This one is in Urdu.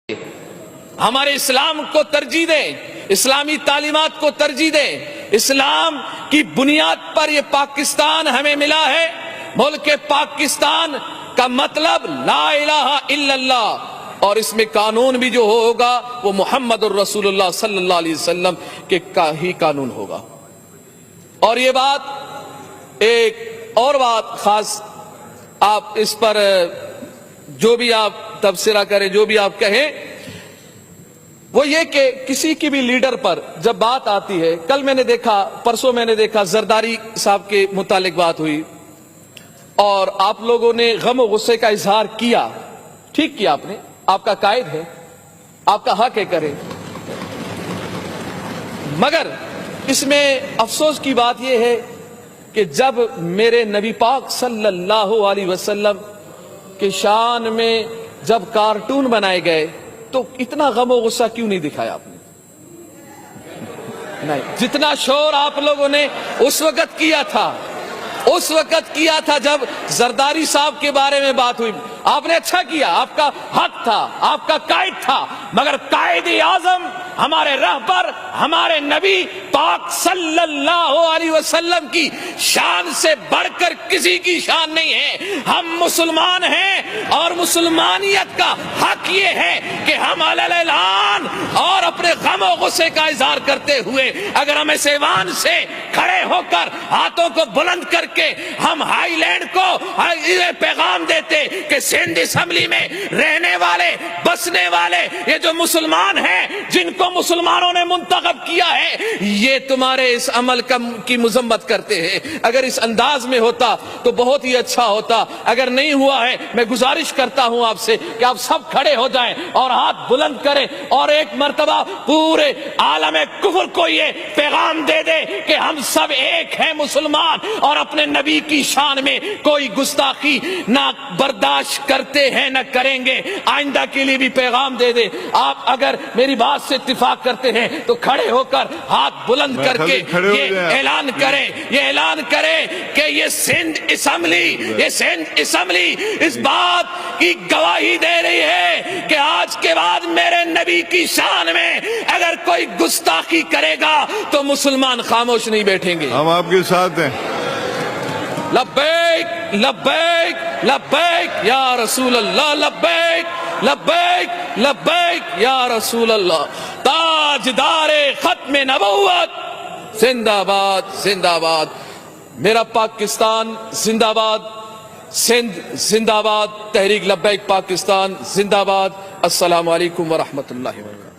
ہمارے اسلام کو ترجیح دیں، اسلامی تعلیمات کو ترجیح دیں۔ اسلام کی بنیاد پر یہ پاکستان ہمیں ملا ہے۔ ملک پاکستان کا مطلب لا الہ الا اللہ، اور اس میں قانون بھی جو ہوگا وہ محمد الرسول اللہ صلی اللہ علیہ وسلم کے ہی قانون ہوگا۔ اور یہ بات ایک اور بات خاص، آپ اس پر جو بھی آپ تبصرہ کریں، جو بھی آپ کہیں، وہ یہ کہ کسی کی بھی لیڈر پر جب بات آتی ہے، کل میں نے دیکھا، پرسوں میں نے دیکھا زرداری صاحب کے متعلق بات ہوئی اور آپ لوگوں نے غم و غصے کا اظہار کیا، ٹھیک کیا آپ نے، آپ کا قائد ہے، آپ کا حق ہے کرے، مگر اس میں افسوس کی بات یہ ہے کہ جب میرے نبی پاک صلی اللہ علیہ وسلم کے شان میں جب کارٹون بنائے گئے تو اتنا غم و غصہ کیوں نہیں دکھایا آپ نے؟ نہیں، جتنا شور آپ لوگوں نے اس وقت کیا تھا جب زرداری صاحب کے بارے میں بات ہوئی، آپ نے اچھا کیا، آپ کا حق تھا، آپ کا قائد تھا، مگر قائد اعظم ہمارے رہبر ہمارے نبی پاک صلی اللہ علیہ وسلم کی شان سے بڑھ کر کسی کی شان نہیں ہے۔ ہم مسلمان ہیں اور مسلمانیت کا حق یہ ہے کہ ہم علی اعلان اور اپنے غم و غصے کا اظہار کرتے ہوئے اگر ہم اس ایوان سے کھڑے ہو کر ہاتھوں کو بلند کر کے ہم ہائی لینڈ کو یہ پیغام دیتے کہ سندھ اسمبلی میں رہنے والے بسنے والے یہ جو مسلمان ہیں جن کو مسلمانوں نے منتخب کیا ہے یہ تمہارے اس عمل کی مذمت کرتے ہیں، اگر اس انداز میں ہوتا تو بہت ہی اچھا ہوتا۔ اگر نہیں ہوا ہے، میں گزارش کرتا ہوں آپ سے کہ آپ سب کھڑے ہو جائیں اور ہاتھ بلند کریں اور ایک مرتبہ پورے عالم کفر کو یہ پیغام دے دے کہ ہم سب ایک ہیں مسلمان اور اپنے نبی کی شان میں کوئی گستاخی نہ برداشت کرتے ہیں نہ کریں گے۔ آئندہ کے لیے بھی پیغام دے دے۔ آپ اگر میری بات سے اتفاق کرتے ہیں تو کھڑے ہو کر ہاتھ بلند کر کے یہ اعلان کریں کہ یہ سندھ اسمبلی اس بات کی گواہی دے رہی ہے کہ آج کے بعد میرے نبی کی شان میں اگر کوئی گستاخی کرے گا تو مسلمان خاموش نہیں بیٹھیں گے۔ ہم آپ کے ساتھ ہیں۔ لبیک لبیک لبیک یا رسول اللہ، لبیک لبیک لبیک یا رسول اللہ۔ تاجدار ختم نبوت زندہ باد زندہ باد، میرا پاکستان زندہ باد، سندھ زندہ باد، تحریک لبیک پاکستان زندہ باد۔ السلام علیکم ورحمۃ اللہ وبرکاتہ۔